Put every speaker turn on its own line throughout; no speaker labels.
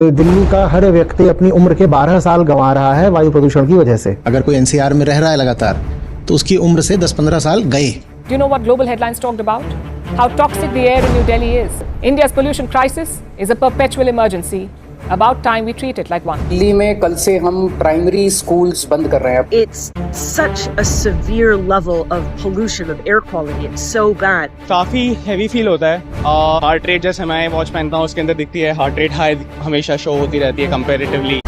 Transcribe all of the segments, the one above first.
तो दिल्ली का हर व्यक्ति अपनी उम्र के 12 साल गंवा रहा है वायु प्रदूषण की वजह से।
अगर कोई एनसीआर में रह रहा है लगातार तो उसकी उम्र से 10-15 साल गए।
Do you know what global headlines talked about? How toxic the air in New Delhi is. India's pollution crisis is a perpetual emergency. About time we treat it like one.
Delhi में कल से हम प्राइमरी स्कूल्स बंद कर रहे हैं।
It's such a severe level of pollution of air quality. It's so bad.
काफी heavy feel होता है। हार्ट रेट जैसे मैं वॉच पहनता हूँ उसके अंदर दिखती है, हार्ट रेट हाई हमेशा शो होती रहती है कंपैरेटिवली।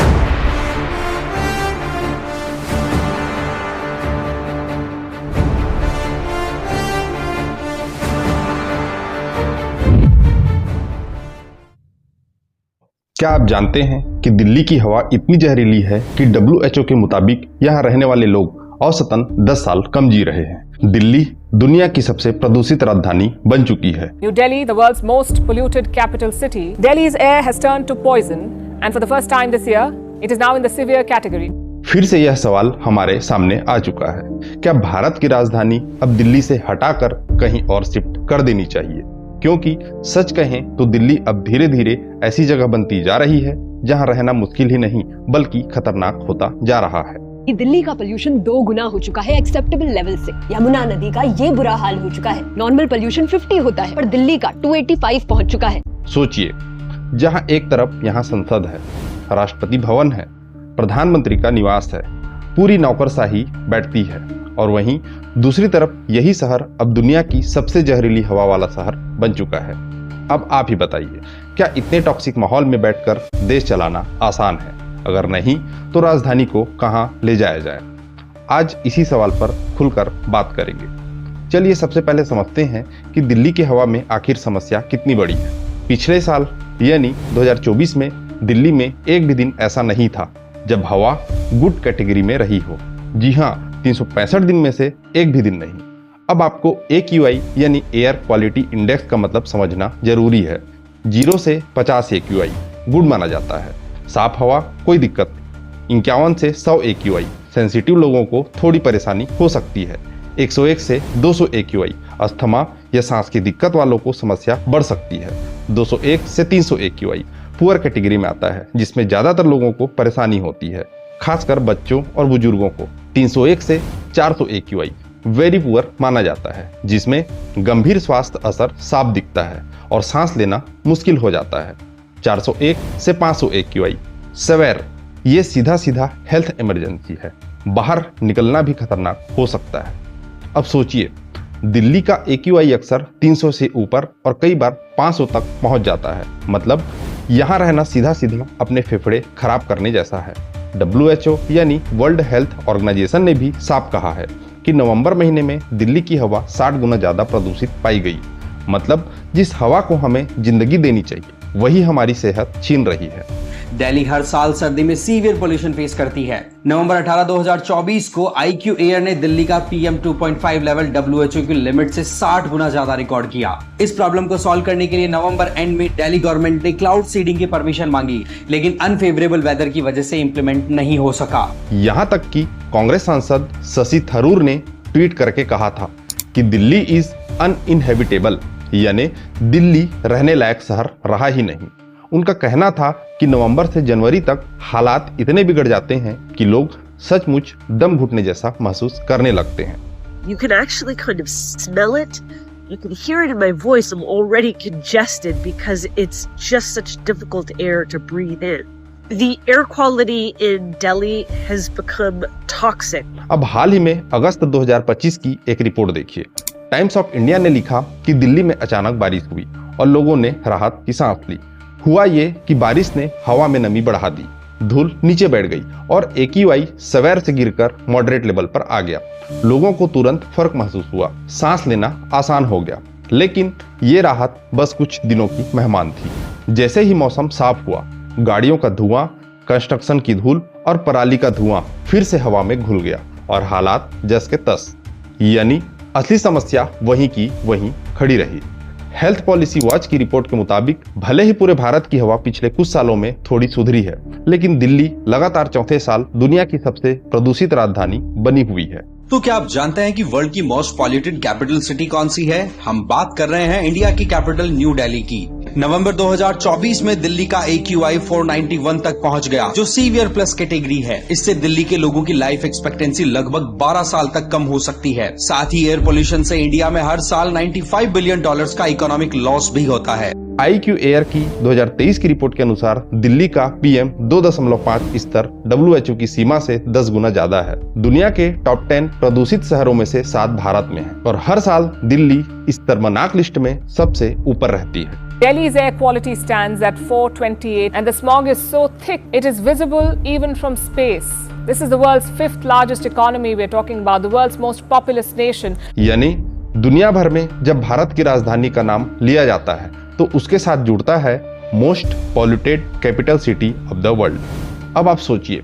क्या आप जानते हैं कि दिल्ली की हवा इतनी जहरीली है कि WHO के मुताबिक यहाँ रहने वाले लोग औसतन 10 साल कम जी रहे हैं। दिल्ली दुनिया की सबसे प्रदूषित राजधानी बन चुकी है।
New Delhi, the world's most polluted capital city. Delhi's air has turned to poison, and for the first time this year, it is now in the severe category.
फिर से यह सवाल हमारे सामने आ चुका है, क्या भारत की राजधानी अब दिल्ली से हटाकर कहीं और शिफ्ट कर देनी चाहिए? क्योंकि सच कहें तो दिल्ली अब धीरे धीरे ऐसी जगह बनती जा रही है जहां रहना मुश्किल ही नहीं बल्कि खतरनाक होता जा रहा है।
दिल्ली का पोल्यूशन 2 गुना हो चुका है एक्सेप्टेबल लेवल से। यमुना नदी का ये बुरा हाल हो चुका है। नॉर्मल पोल्यूशन 50 होता है पर दिल्ली का 285 पहुंच चुका है।
सोचिए, जहां एक तरफ यहाँ संसद है, राष्ट्रपति भवन है, प्रधानमंत्री का निवास है, पूरी नौकरशाही बैठती है, और वहीं दूसरी तरफ यही शहर अब दुनिया की सबसे जहरीली हवा वाला शहर बन चुका है। अब आप ही बताइए, क्या इतने टॉक्सिक माहौल में बैठकर देश चलाना आसान है? अगर नहीं तो राजधानी को कहां ले जाया जाए? आज इसी सवाल पर खुलकर बात करेंगे। चलिए सबसे पहले समझते हैं कि दिल्ली की हवा में आखिर समस्या कितनी बड़ी है। पिछले साल यानी 2024 में दिल्ली में एक भी दिन ऐसा नहीं था जब हवा गुड कैटेगरी में रही हो। जी हाँ, 365 दिन में से एक भी दिन नहीं। अब आपको AQI यानी एयर क्वालिटी इंडेक्स का मतलब समझना जरूरी है। 0 से 50 AQI गुड माना जाता है, साफ हवा कोई दिक्कत नहीं। 51 से 100 AQI सेंसिटिव लोगों को थोड़ी परेशानी हो सकती है। 101 से 200 AQI अस्थमा या सांस की दिक्कत वालों को समस्या बढ़ सकती है। 201 से 300 AQI पुअर कैटेगरी में आता है, जिसमें ज्यादातर लोगों को परेशानी होती है, खासकर बच्चों और बुजुर्गों को। 301 से 400 AQI वेरी पुअर माना जाता है, जिसमें गंभीर स्वास्थ्य असर साफ दिखता है और सांस लेना मुश्किल हो जाता है। 401 से 500 AQI सेवेयर, ये सीधा सीधा हेल्थ इमरजेंसी है, बाहर निकलना भी खतरनाक हो सकता है। अब सोचिए, दिल्ली का AQI अक्सर 300 से ऊपर और कई बार 500 तक पहुंच जाता है। मतलब यहाँ रहना सीधा सीधा अपने फेफड़े खराब करने जैसा है। WHO यानी वर्ल्ड हेल्थ ऑर्गेनाइजेशन ने भी साफ कहा है कि नवंबर महीने में दिल्ली की हवा 60 गुना ज्यादा प्रदूषित पाई गई। मतलब जिस हवा को हमें जिंदगी देनी चाहिए वही हमारी सेहत छीन रही है।
दिल्ली हर साल सर्दी में सीवियर पोल्यूशन फेस करती है। नवंबर 18, 2024 को IQ एयर ने दिल्ली का PM 2.5 लेवल WHO की लिमिट से 60 गुना ज्यादा रिकॉर्ड किया। इस प्रॉब्लम को सॉल्व करने के लिए नवंबर एंड में दिल्ली गवर्नमेंट ने क्लाउड सीडिंग की परमिशन मांगी, लेकिन अनफेवरेबल वेदर की वजह से इंप्लीमेंट नहीं हो सका।
यहाँ तक कि कांग्रेस सांसद शशि थरूर ने ट्वीट करके कहा था कि दिल्ली इज अनइनहेबिटेबल, यानी दिल्ली रहने लायक शहर रहा ही नहीं। उनका कहना था कि नवंबर से जनवरी तक हालात इतने बिगड़ जाते हैं कि लोग सचमुच दम घुटने जैसा महसूस करने लगते हैं।
You can actually kind of smell it. You can hear it in my voice. I'm already congested because it's just such difficult air to breathe in. The air quality in Delhi has become toxic.
अब हाल ही में अगस्त 2025 की एक report देखिए। Times of India ने लिखा कि दिल्ली में अचानक बारिश हुई और लोगों ने राहत की सांस ली। हुआ ये कि बारिश ने हवा में नमी बढ़ा दी, धूल नीचे बैठ गई और AQI सेवेयर से गिरकर मॉडरेट लेवल पर आ गया। लोगों को तुरंत फर्क महसूस हुआ, सांस लेना आसान हो गया। लेकिन ये राहत बस कुछ दिनों की मेहमान थी। जैसे ही मौसम साफ हुआ, गाड़ियों का धुआं, कंस्ट्रक्शन की धूल और पराली का धुआं फिर से हवा में घुल गया और हालात जस के तस। यानी असली समस्या वहीं की वहीं खड़ी रही। हेल्थ पॉलिसी वॉच की रिपोर्ट के मुताबिक भले ही पूरे भारत की हवा पिछले कुछ सालों में थोड़ी सुधरी है, लेकिन दिल्ली लगातार चौथे साल दुनिया की सबसे प्रदूषित राजधानी बनी हुई है।
तो क्या आप जानते हैं कि वर्ल्ड की मोस्ट पॉल्यूटेड कैपिटल सिटी कौन सी है? हम बात कर रहे हैं इंडिया की कैपिटल न्यू दिल्ली की। नवंबर 2024 में दिल्ली का AQI 491 तक पहुंच गया, जो सीवियर प्लस कैटेगरी है। इससे दिल्ली के लोगों की लाइफ एक्सपेक्टेंसी लगभग 12 साल तक कम हो सकती है। साथ ही एयर पोल्यूशन से इंडिया में हर साल $95 बिलियन का इकोनॉमिक लॉस भी होता है।
IQ एयर की 2023 की रिपोर्ट के अनुसार दिल्ली का PM 2.5 स्तर WHO की सीमा से 10 गुना ज्यादा है। दुनिया के टॉप 10 प्रदूषित शहरों में से 7 भारत में है और हर साल दिल्ली इस शर्मनाक लिस्ट में सबसे ऊपर रहती है।
Delhi's air quality stands at 428 and the smog is so thick it is visible even from space. This is the world's 5th largest economy we're talking about, the world's most populous nation.
यानी दुनिया भर में जब भारत की राजधानी का नाम लिया जाता है तो उसके साथ जुड़ता है most polluted capital city of the world. अब आप सोचिए,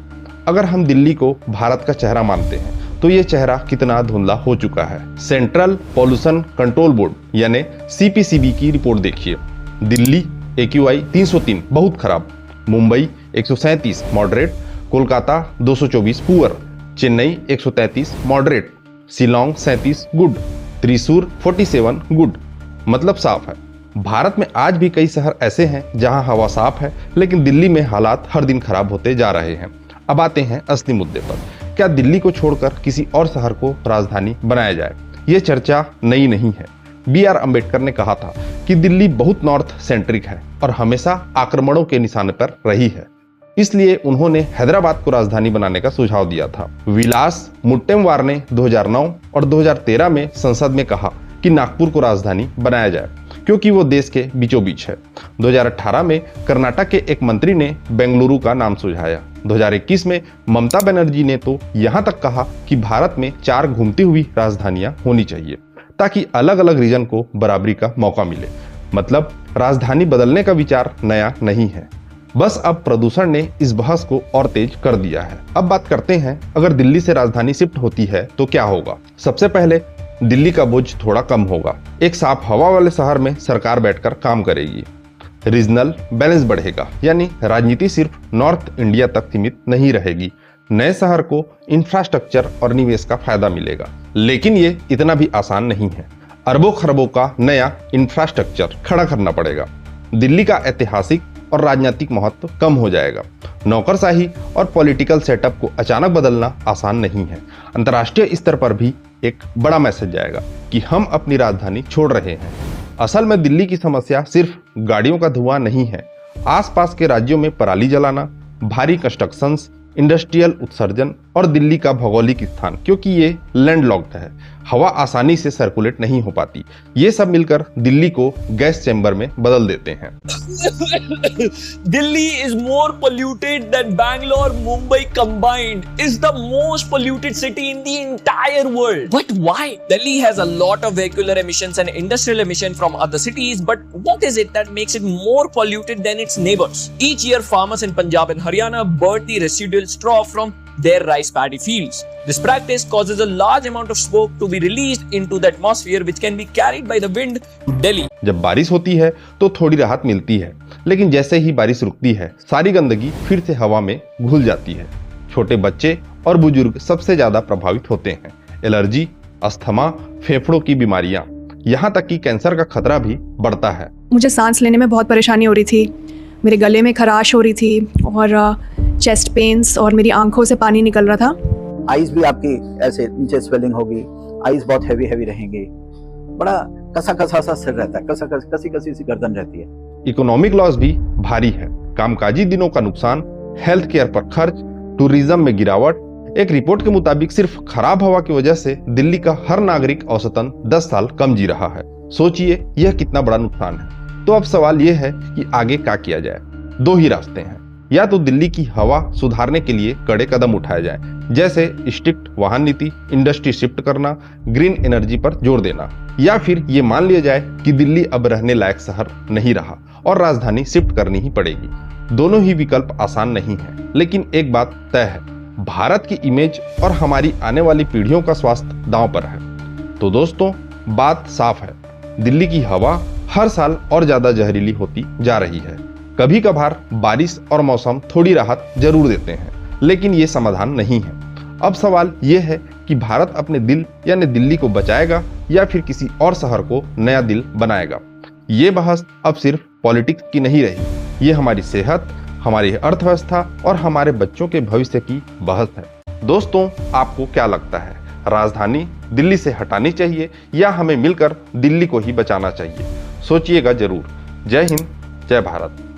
अगर हम दिल्ली को भारत का चेहरा मानते हैं तो ये चेहरा कितना धुंधला हो चुका है। सेंट्रल पॉल्यूशन कंट्रोल बोर्ड यानी CPCB की रिपोर्ट देखिए। दिल्ली AQI 303 बहुत खराब, Mumbai 137 moderate, Kolkata 224 poor, Chennai 133 moderate, Shillong 37 good, Thrissur 47 good. मतलब साफ है, भारत में आज भी कई शहर ऐसे हैं जहां हवा साफ है, लेकिन दिल्ली में हालात हर दिन खराब होते जा रहे हैं। अब आते हैं असली मुद्दे पर, क्या दिल्ली को छोड़कर किसी और शहर को राजधानी बनाया जाए? ये चर्चा नई नहीं है। BR अम्बेडकर ने कहा था कि दिल्ली बहुत नॉर्थ सेंट्रिक है और हमेशा आक्रमणों के निशाने पर रही है, इसलिए उन्होंने हैदराबाद को राजधानी बनाने का सुझाव दिया था। विलास मुट्टेमवार ने 2009 और 2013 में संसद में कहा कि नागपुर को राजधानी बनाया जाए क्योंकि वो देश के बीचों बीच है। 2018 में कर्नाटक के एक मंत्री ने बेंगलुरु का नाम सुझाया। 2021 में ममता बनर्जी ने तो यहाँ तक कहा कि भारत में 4 घूमती हुई राजधानियां होनी चाहिए ताकि अलग अलग रीजन को बराबरी का मौका मिले। मतलब राजधानी बदलने का विचार नया नहीं है, बस अब प्रदूषण ने इस बहस को और तेज कर दिया है। अब बात करते हैं, अगर दिल्ली से राजधानी शिफ्ट होती है तो क्या होगा। सबसे पहले दिल्ली का बोझ थोड़ा कम होगा। एक साफ हवा वाले शहर में सरकार बैठकर काम करेगी। रीजनल बैलेंस बढ़ेगा, यानी राजनीति सिर्फ नॉर्थ इंडिया तक सीमित नहीं रहेगी। नए शहर को इंफ्रास्ट्रक्चर और निवेश का फायदा मिलेगा, लेकिन ये इतना भी आसान नहीं है। अरबों खरबों का नया इंफ्रास्ट्रक्चर खड़ा करना पड़ेगा। दिल्ली का ऐतिहासिक और राजनीतिक महत्व कम हो जाएगा। नौकरशाही और पॉलिटिकल सेटअप को अचानक बदलना आसान नहीं है। अंतर्राष्ट्रीय स्तर पर भी एक बड़ा मैसेज जाएगा कि हम अपनी राजधानी छोड़ रहे हैं। असल में दिल्ली की समस्या सिर्फ गाड़ियों का धुआं नहीं है। आसपास के राज्यों में पराली जलाना, भारी कंस्ट्रक्शंस, इंडस्ट्रियल उत्सर्जन और दिल्ली का भौगोलिक स्थान, क्योंकि ये लैंडलॉक्ड है, हवा आसानी से सर्कुलेट नहीं हो पाती। ये सब मिलकर दिल्ली को गैस चैम्बर में बदल देते हैं।
Delhi is more polluted than Bangalore, Mumbai combined. Is the most polluted city in the entire world. But why? Delhi has a lot of vehicular emissions and industrial emission from other cities, but what is it that makes it more polluted than its neighbors? Each year, farmers in Punjab and Haryana burn the residual straw from their rice paddy fields. This practice causes a large amount of smoke to be released into the atmosphere, which can be carried by the wind to Delhi.
जब बारिश होती है तो थोड़ी राहत मिलती है, लेकिन जैसे ही बारिश रुकती है सारी गंदगी फिर से हवा में घुल जाती है। छोटे बच्चे और बुजुर्ग सबसे ज्यादा प्रभावित होते हैं। एलर्जी, अस्थमा, फेफड़ों की बीमारियां, यहाँ तक कि कैंसर का खतरा भी बढ़ता है।
मुझे सांस लेने में बहुत परेशानी हो रही थी, मेरे गले में खराश हो रही थी और चेस्ट पेन्स, और मेरी आंखों से पानी निकल रहा था।
आईज भी आपकी ऐसे नीचे स्वेलिंग होगी, आईज बहुत हैवी रहेंगे, बड़ा कसा कसा सा सिर रहता है, कसी कसी सी गर्दन रहती है।
इकोनॉमिक लॉस भी भारी है। कामकाजी दिनों का नुकसान, हेल्थ केयर पर खर्च, टूरिज्म में गिरावट। एक रिपोर्ट के मुताबिक सिर्फ खराब हवा की वजह से दिल्ली का हर नागरिक औसतन 10 साल कम जी रहा है। सोचिए यह कितना बड़ा नुकसान है। तो अब सवाल यह है कि आगे क्या किया जाए। 2 ही रास्ते हैं, या तो दिल्ली की हवा सुधारने के लिए कड़े कदम उठाए जाए, जैसे स्ट्रिक्ट वाहन नीति, इंडस्ट्री शिफ्ट करना, ग्रीन एनर्जी पर जोर देना, या फिर ये मान लिया जाए कि दिल्ली अब रहने लायक शहर नहीं रहा और राजधानी शिफ्ट करनी ही पड़ेगी। दोनों ही विकल्प आसान नहीं है, लेकिन एक बात तय है, भारत की इमेज और हमारी आने वाली पीढ़ियों का स्वास्थ्य दांव पर है। तो दोस्तों, बात साफ है, दिल्ली की हवा हर साल और ज्यादा जहरीली होती जा रही है। कभी कभार बारिश और मौसम थोड़ी राहत जरूर देते हैं, लेकिन ये समाधान नहीं है। अब सवाल ये है कि भारत अपने दिल यानी दिल्ली को बचाएगा या फिर किसी और शहर को नया दिल बनाएगा। ये बहस अब सिर्फ पॉलिटिक्स की नहीं रही, ये हमारी सेहत, हमारी अर्थव्यवस्था और हमारे बच्चों के भविष्य की बहस है। दोस्तों, आपको क्या लगता है, राजधानी दिल्ली से हटानी चाहिए या हमें मिलकर दिल्ली को ही बचाना चाहिए? सोचिएगा जरूर। जय हिंद, जय भारत।